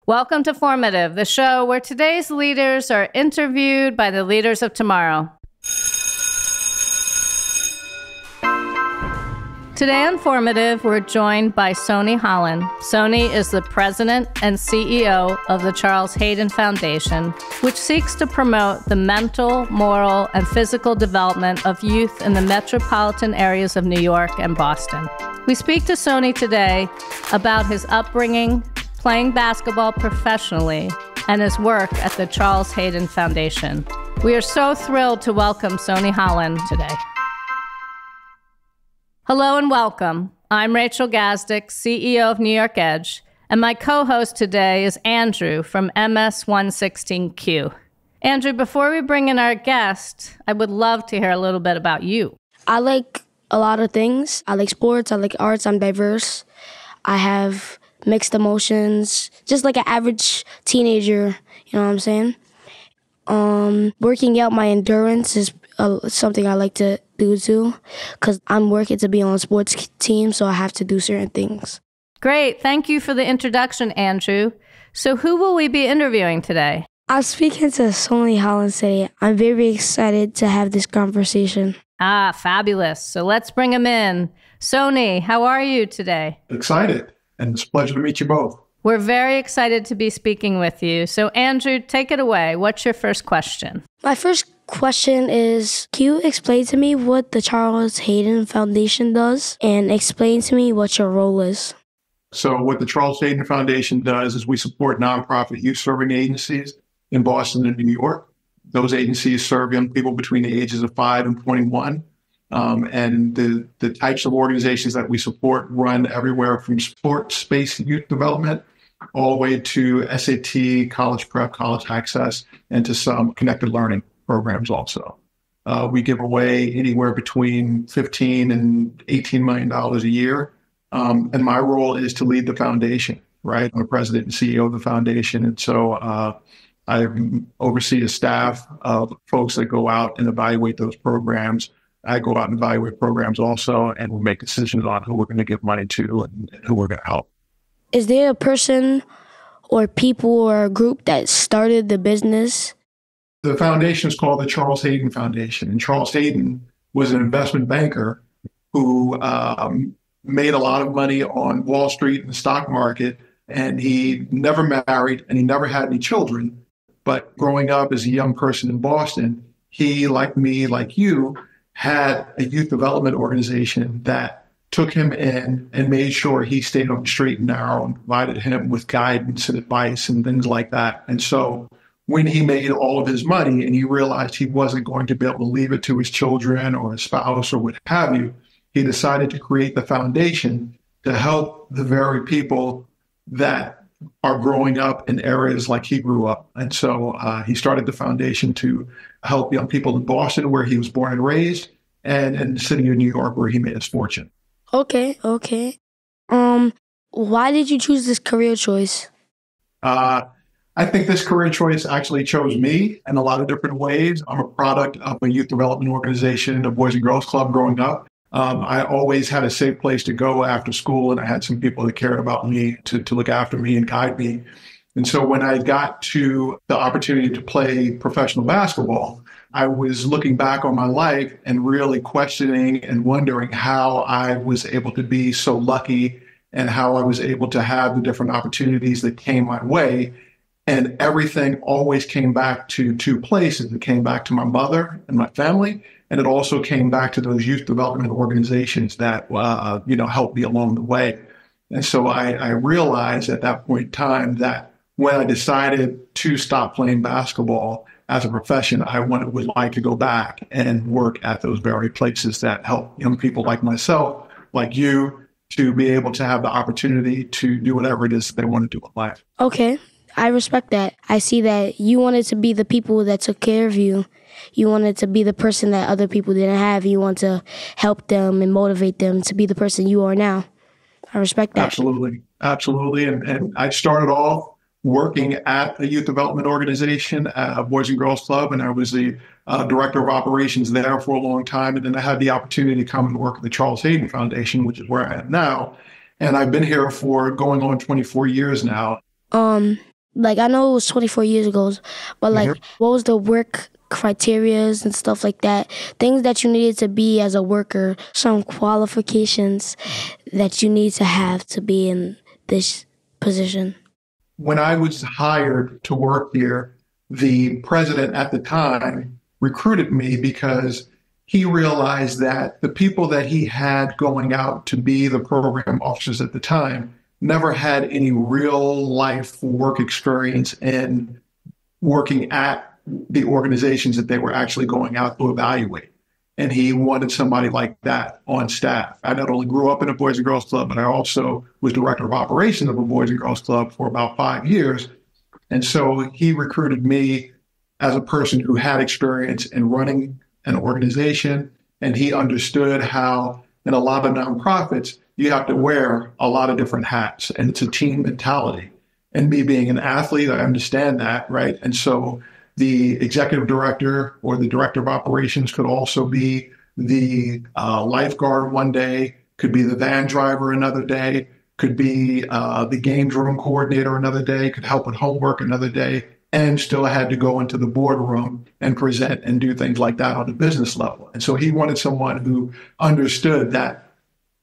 Welcome to Formative, the show where today's leaders are interviewed by the leaders of tomorrow. Today on Formative, we're joined by Sonni Holland. Sonni is the president and CEO of the Charles Hayden Foundation, which seeks to promote the mental, moral, and physical development of youth in the metropolitan areas of New York and Boston. We speak to Sonni today about his upbringing, playing basketball professionally, and his work at the Charles Hayden Foundation. We are so thrilled to welcome Sonni Holland today. Hello and welcome. I'm Rachel Gazdick, CEO of New York Edge, and my co-host today is Andrew from MS116Q. Andrew, before we bring in our guest, I would love to hear a little bit about you. I like a lot of things. I like sports, I like arts, I'm diverse. I have mixed emotions, just like an average teenager, you know what I'm saying? Working out my endurance is something I like to do too, because I'm working to be on a sports team, so I have to do certain things. Great. Thank you for the introduction, Andrew. So who will we be interviewing today? I'm speaking to Sonni Holland today. I'm very excited to have this conversation. Ah, fabulous. So let's bring him in. Sonni, how are you today? Excited, and it's a pleasure to meet you both. We're very excited to be speaking with you. So Andrew, take it away. What's your first question? My first question is, can you explain to me what the Charles Hayden Foundation does and explain to me what your role is? So what the Charles Hayden Foundation does is we support nonprofit youth-serving agencies in Boston and New York. Those agencies serve young people between the ages of 5 and 21. And the types of organizations that we support run everywhere from sports-based youth development all the way to SAT, college prep, college access, and to some connected learning programs also. We give away anywhere between $15 and $18 million a year. And my role is to lead the foundation, right? I'm the president and CEO of the foundation. And so I oversee a staff of folks that go out and evaluate those programs. I go out and evaluate programs also, and we make decisions on who we're going to give money to and who we're going to help. Is there a person or people or a group that started the business? The foundation is called the Charles Hayden Foundation, and Charles Hayden was an investment banker who made a lot of money on Wall Street and the stock market, and he never married and he never had any children. But growing up as a young person in Boston, he, like me, like you, had a youth development organization that took him in and made sure he stayed on the straight and narrow and provided him with guidance and advice and things like that. And so when he made all of his money and he realized he wasn't going to be able to leave it to his children or his spouse or what have you, he decided to create the foundation to help the very people that are growing up in areas like he grew up. And so he started the foundation to help young people in Boston, where he was born and raised, and in the city of New York, where he made his fortune. Okay. Why did you choose this career choice? I think this career choice actually chose me in a lot of different ways. I'm a product of a youth development organization, a Boys and Girls Club growing up. I always had a safe place to go after school, and I had some people that cared about me to look after me and guide me. And so when I got to the opportunity to play professional basketball, I was looking back on my life and really questioning and wondering how I was able to be so lucky and how I was able to have the different opportunities that came my way. And everything always came back to two places. It came back to my mother and my family, and it also came back to those youth development organizations that, helped me along the way. And so I realized at that point in time that when I decided to stop playing basketball as a profession, I would like to go back and work at those very places that help young people like myself, like you, to be able to have the opportunity to do whatever it is they want to do in life. Okay, I respect that. I see that you wanted to be the people that took care of you. You wanted to be the person that other people didn't have. You want to help them and motivate them to be the person you are now. I respect that. Absolutely. And I started off working at a youth development organization, Boys and Girls Club, and I was the director of operations there for a long time. And then I had the opportunity to come and work at the Charles Hayden Foundation, which is where I am now. And I've been here for going on 24 years now. Like, I know it was 24 years ago, but like, what was the work criterias and stuff like that? Things that you needed to be as a worker, some qualifications that you need to have to be in this position. When I was hired to work here, the president at the time recruited me because he realized that the people that he had going out to be the program officers at the time never had any real life work experience in working at the organizations that they were actually going out to evaluate. And he wanted somebody like that on staff. I not only grew up in a Boys and Girls Club, but I also was director of operations of a Boys and Girls Club for about 5 years. And so he recruited me as a person who had experience in running an organization. And he understood how in a lot of nonprofits, you have to wear a lot of different hats, and it's a team mentality. And me being an athlete, I understand that, right? And so the executive director or the director of operations could also be the lifeguard one day, could be the van driver another day, could be the games room coordinator another day, could help with homework another day, and still had to go into the boardroom and present and do things like that on a business level. And so he wanted someone who understood that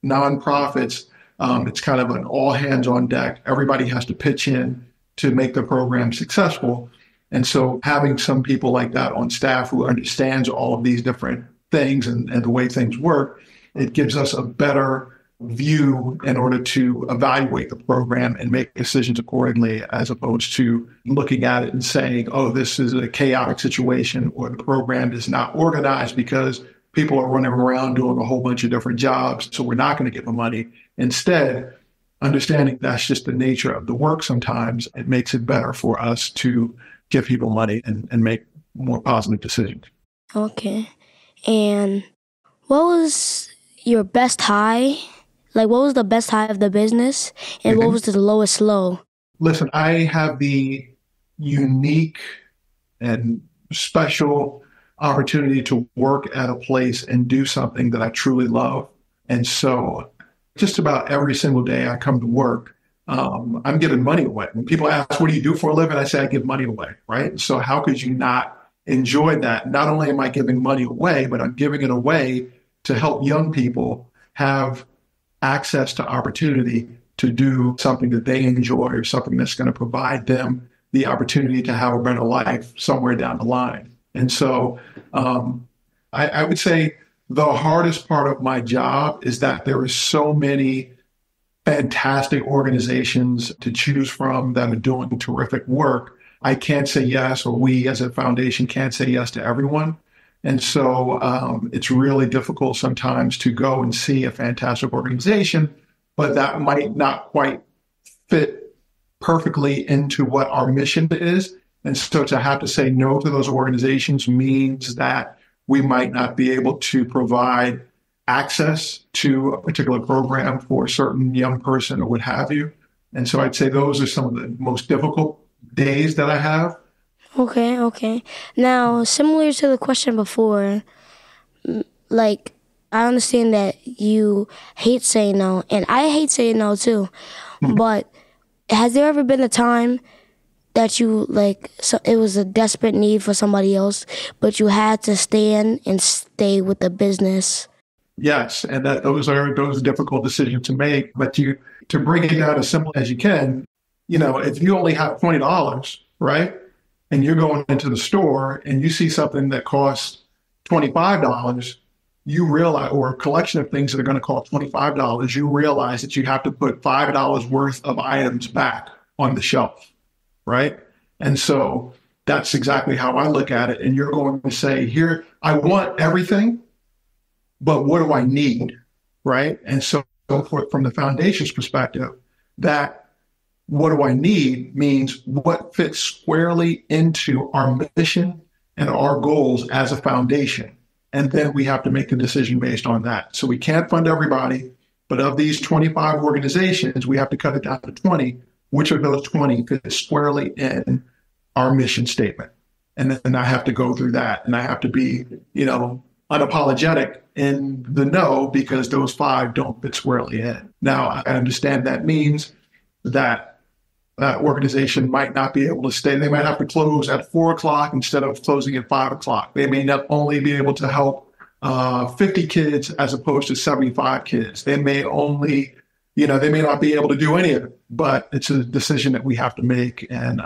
nonprofits, it's kind of an all hands on deck. Everybody has to pitch in to make the program successful. And so having some people like that on staff who understands all of these different things and the way things work, it gives us a better view in order to evaluate the program and make decisions accordingly, as opposed to looking at it and saying, oh, this is a chaotic situation, or the program is not organized because people are running around doing a whole bunch of different jobs, so we're not going to give them money. Instead, understanding that's just the nature of the work sometimes, it makes it better for us to give people money and make more positive decisions. Okay. And what was your best high? Like, what was the best high of the business, and what was the lowest low? Listen, I have the unique and special opportunity to work at a place and do something that I truly love. And so just about every single day I come to work, I'm giving money away. When people ask, what do you do for a living? I say, I give money away, right? So how could you not enjoy that? Not only am I giving money away, but I'm giving it away to help young people have access to opportunity to do something that they enjoy, or something that's going to provide them the opportunity to have a better life somewhere down the line. And so I would say the hardest part of my job is that there are so many fantastic organizations to choose from that are doing terrific work. I can't say yes, or we as a foundation can't say yes to everyone. And so it's really difficult sometimes to go and see a fantastic organization, but that might not quite fit perfectly into what our mission is. And so to have to say no to those organizations means that we might not be able to provide access to a particular program for a certain young person or what have you. And so I'd say those are some of the most difficult days that I have. Okay. Now, similar to the question before, like, I understand that you hate saying no, and I hate saying no too. But has there ever been a time that you, like, so it was a desperate need for somebody else, but you had to stand and stay with the business? Yes, and those are difficult decisions to make. But to bring it down as simple as you can, if you only have $20, right, and you're going into the store and you see something that costs $25, you realize, or a collection of things that are going to cost $25, you realize that you have to put $5 worth of items back on the shelf, right? And so that's exactly how I look at it. And you're going to say, here, I want everything, but what do I need, right? And so from the foundation's perspective, that what do I need means what fits squarely into our mission and our goals as a foundation. And then we have to make a decision based on that. So we can't fund everybody, but of these 25 organizations, we have to cut it down to 20. Which of those 20 fit squarely in our mission statement? And then I have to go through that, and I have to be, unapologetic in the no, because those 5 don't fit squarely in. Now, I understand that means that that organization might not be able to stay. They might have to close at 4 o'clock instead of closing at 5 o'clock. They may not only be able to help 50 kids as opposed to 75 kids. They may only, they may not be able to do any of it, but it's a decision that we have to make. And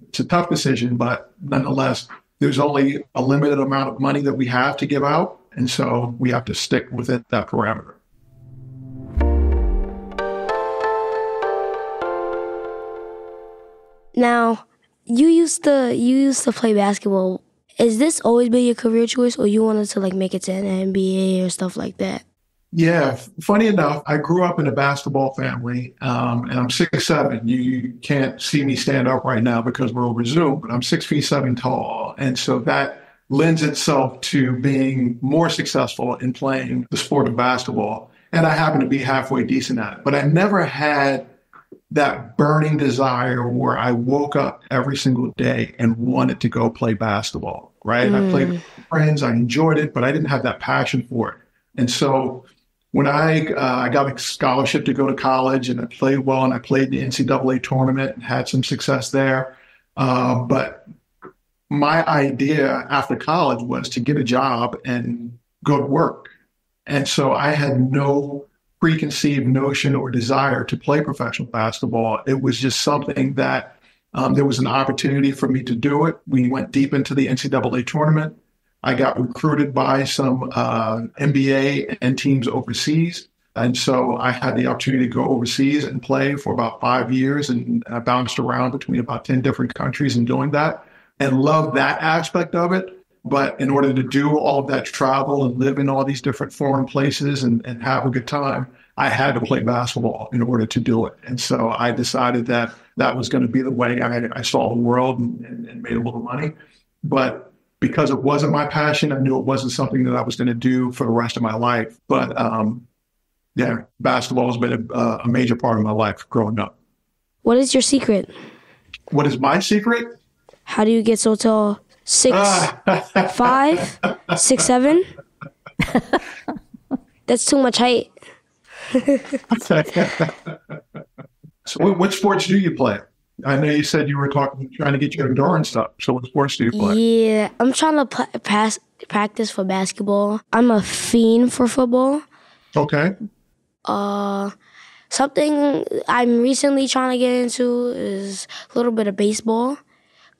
it's a tough decision, but nonetheless, there's only a limited amount of money that we have to give out. And so we have to stick within that parameter. Now, you used to play basketball. Is this always been your career choice, or you wanted to make it to an NBA or stuff like that? Yeah, funny enough, I grew up in a basketball family, and I'm 6'7". You can't see me stand up right now because we're over Zoom, but I'm 6'7" tall, and so that lends itself to being more successful in playing the sport of basketball. And I happen to be halfway decent at it, but I never had that burning desire where I woke up every single day and wanted to go play basketball, right? I played with friends, I enjoyed it, but I didn't have that passion for it. And so when I got a scholarship to go to college and I played well and I played the NCAA tournament and had some success there. But my idea after college was to get a job and go to work. And so I had no preconceived notion or desire to play professional basketball. It was just something that there was an opportunity for me to do it. We went deep into the NCAA tournament. I got recruited by some NBA and teams overseas. And so I had the opportunity to go overseas and play for about 5 years. And I bounced around between about 10 different countries in doing that and loved that aspect of it. But in order to do all of that travel and live in all these different foreign places and have a good time, I had to play basketball in order to do it. And so I decided that that was going to be the way I saw the world and made a little money. But because it wasn't my passion, I knew it wasn't something that I was going to do for the rest of my life. But yeah, basketball has been a major part of my life growing up. What is your secret? What is my secret? How do you get so tall? 6'5", 6'7"? That's too much height. So what sports do you play? I know you said you were trying to get your endurance stuff. So what sports do you play? Yeah, I'm trying to practice for basketball. I'm a fiend for football. Okay. Something I'm recently trying to get into is a little bit of baseball.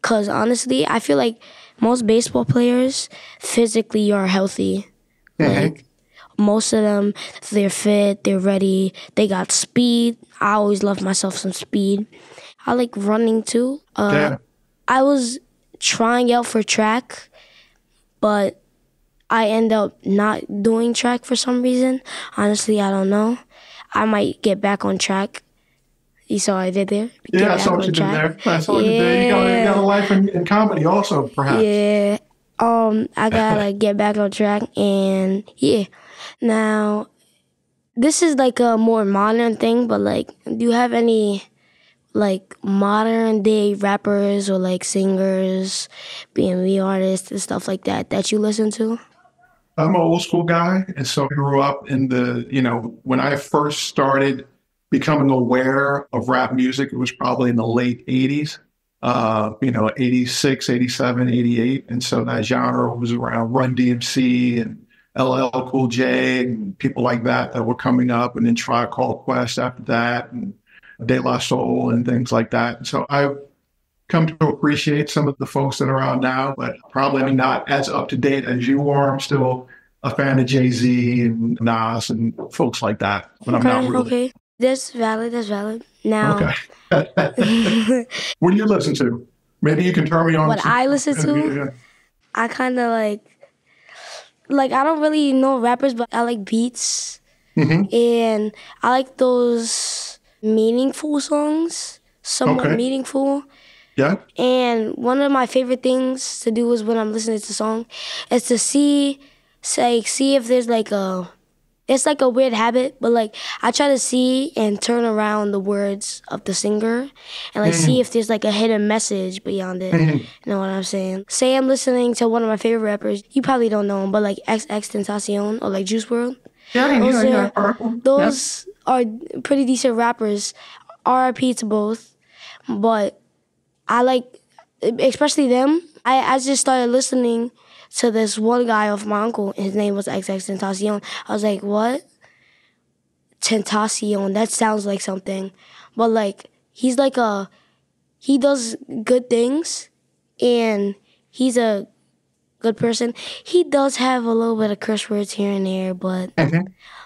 Because honestly, I feel like most baseball players physically are healthy. Like most of them, they're fit, they're ready, they got speed. I always love myself some speed. I like running too. I was trying out for track, but I end up not doing track for some reason. Honestly, I don't know. I might get back on track. You saw what I did there? Yeah, I saw what you did there. I saw what you did. You got a life in comedy also, perhaps. Yeah. I gotta get back on track, and yeah. Now, this is like a more modern thing, but do you have any modern day rappers or singers, B&B artists and stuff like that you listen to? I'm an old school guy, and so I grew up in when I first started becoming aware of rap music, it was probably in the late 80s, 86, 87, 88. And so that genre was around Run DMC and LL Cool J and people like that were coming up, and then Tribe Called Quest after that, and De La Soul and things like that. And so I've come to appreciate some of the folks that are out now, but probably not as up to date as you are. I'm still a fan of Jay-Z and Nas and folks like that, but I'm not really. Okay. That's valid. Now, okay. What do you listen to? Maybe you can turn me on. What I listen to? Yeah. I kind of I don't really know rappers, but I like beats. And I like those meaningful songs, somewhat meaningful. Yeah. And one of my favorite things to do is when I'm listening to a song is to see if there's it's like a weird habit, but I try to see and turn around the words of the singer and see if there's a hidden message beyond it. You know what I'm saying? Say I'm listening to one of my favorite rappers. You probably don't know him, but XXXTentacion or Juice WRLD. Those are pretty decent rappers. R.I.P. to both. but I like, especially them. I just started listening to this one guy of my uncle. His name was XX Tentacion. I was like, what? Tentacion, that sounds like something. But like, he does good things, and he's a good person. He does have a little bit of curse words here and there, but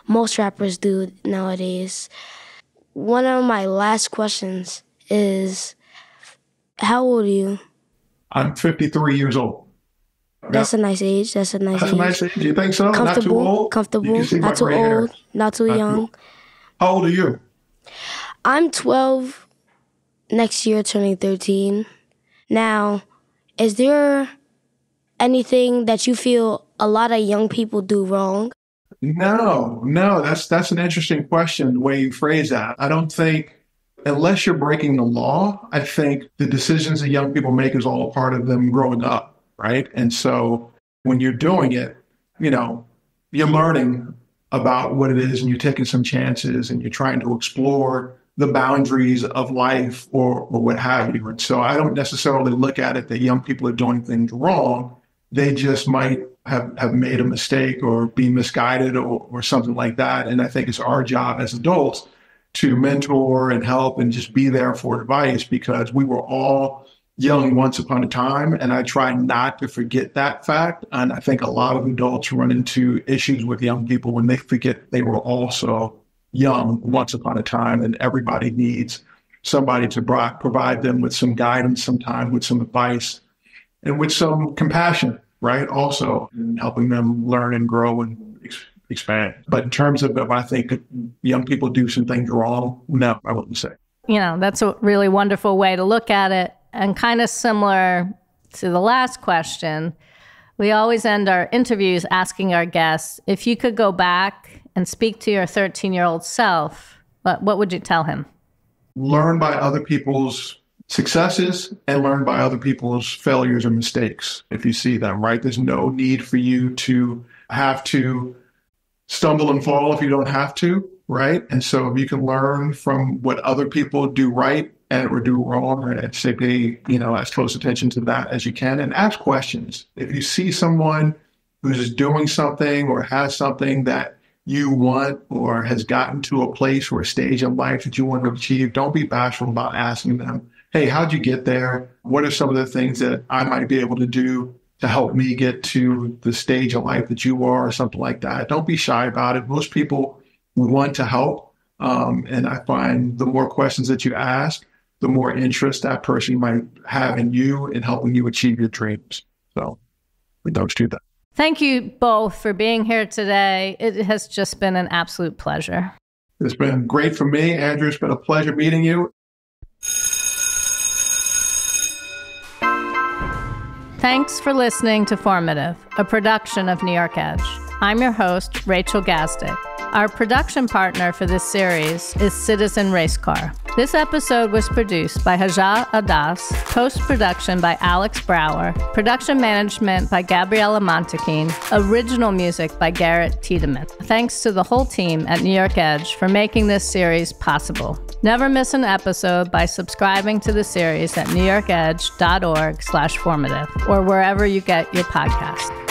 most rappers do nowadays. One of my last questions is, how old are you? I'm 53 years old. That's a nice age. That's a nice age. You think so? Not too old? Comfortable. Not too old. Not too young. How old are you? I'm 12. Next year, turning 13. Now, is there anything that you feel a lot of young people do wrong? No. That's an interesting question, the way you phrase that. I don't think, unless you're breaking the law, I think the decisions that young people make is all a part of them growing up, right? And so when you're doing it, you're learning about what it is, and you're taking some chances, and you're trying to explore the boundaries of life or what have you. And so I don't necessarily look at it that young people are doing things wrong. They just might have made a mistake or be misguided or something like that. And I think it's our job as adults to mentor and help and just be there for advice, because we were all young once upon a time. And I try not to forget that fact. And I think a lot of adults run into issues with young people when they forget they were also young once upon a time, and everybody needs somebody to provide them with some guidance, sometimes with some advice and with some compassion, right? Also, in helping them learn and grow and expand. But in terms of if I think young people do some things wrong, no, I wouldn't say. That's a really wonderful way to look at it. And kind of similar to the last question, we always end our interviews asking our guests, if you could go back and speak to your 13-year-old self, what would you tell him? Learn by other people's successes and learn by other people's failures or mistakes if you see them, right? There's no need for you to have to stumble and fall if you don't have to, right? And so if you can learn from what other people do right or do wrong, and say pay, as close attention to that as you can, and ask questions. If you see someone who's doing something or has something that you want or has gotten to a place or a stage in life that you want to achieve, don't be bashful about asking them, hey, how'd you get there? What are some of the things that I might be able to do to help me get to the stage of life that you are, or something like that? Don't be shy about it. Most people want to help. And I find the more questions that you ask, the more interest that person might have in you in helping you achieve your dreams. So we don't do that. Thank you both for being here today. It has just been an absolute pleasure. It's been great for me, Andrew. It's been a pleasure meeting you. Thanks for listening to Formative, a production of New York Edge. I'm your host, Rachel Gazdick. Our production partner for this series is Citizen Racecar. This episode was produced by Haja Adas, post-production by Alex Brower, production management by Gabriella Montequin, original music by Garrett Tiedemann. Thanks to the whole team at New York Edge for making this series possible. Never miss an episode by subscribing to the series at newyorkedge.org/formative or wherever you get your podcasts.